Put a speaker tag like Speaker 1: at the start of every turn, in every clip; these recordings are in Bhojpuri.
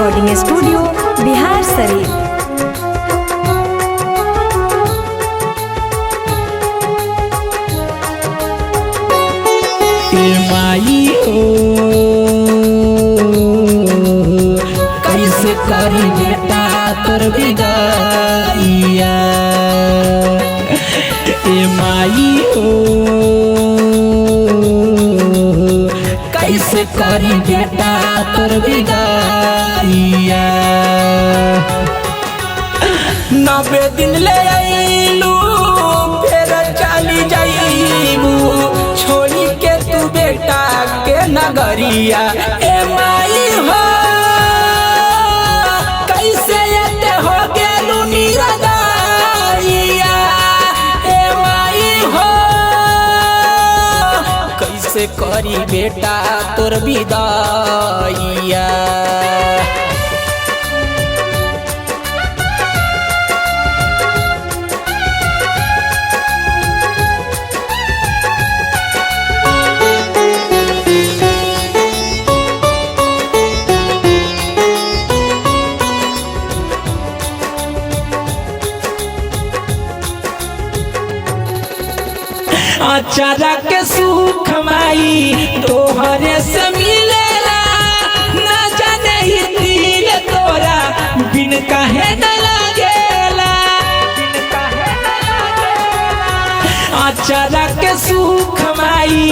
Speaker 1: Recording studio Bihar Sharif.
Speaker 2: माई हो कैसे करी बेटा तोर विदाइया, माई हो कैसे करी बेटा तोर विदाइया। 90 दिन ले आइलू फिर चली जाइबू छोड़ी के तू बेटा के नगरिया। ए माई हो कैसे एते हो गेलू निरदाइया। ए माई हो कैसे करी बेटा तोर विदाइया। अचारा के सुख माई तोहरे से मिलेला, ना जाने ही दिल तोरा बिन काहे न लागेला। अचारा के सुख माई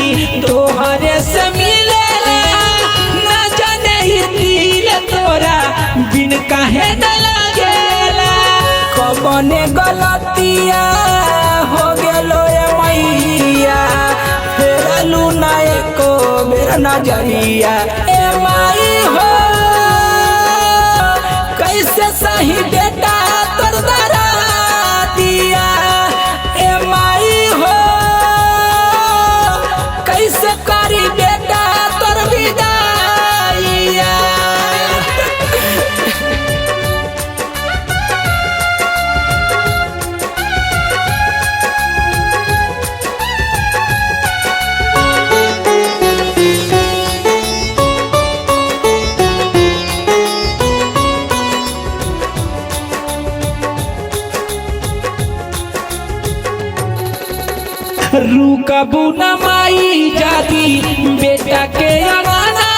Speaker 2: तोहरे से मिलेला, ना जाने ही दिल तोरा बिन काहे न लागेला। कबने गलतिया हो गेलो फेरलू ना एको बेर नजरिया। ए माई हो कैसे सही बेटा तोर दरदिया। ए माई हो कैसे करी बेटा तोर विदाइया। रुकबू न माई जादी बेटा के अगाना,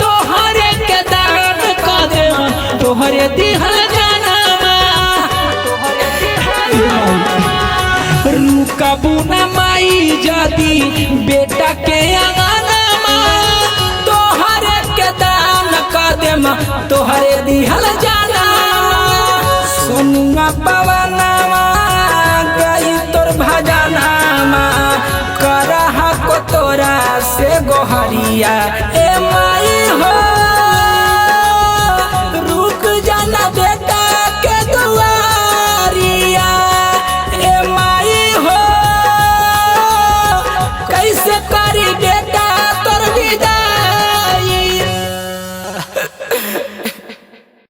Speaker 2: तोहरे के दान कर दे तोहरे दिहल जाना। रुकबू न माई जादी बेटा के अगाना, तोहरे के दान कर दे तोहरे दिहल जाना। सोनुआ पवनवा गई तोर भजनामा करहा को तोरा से गोहरिया। ए माई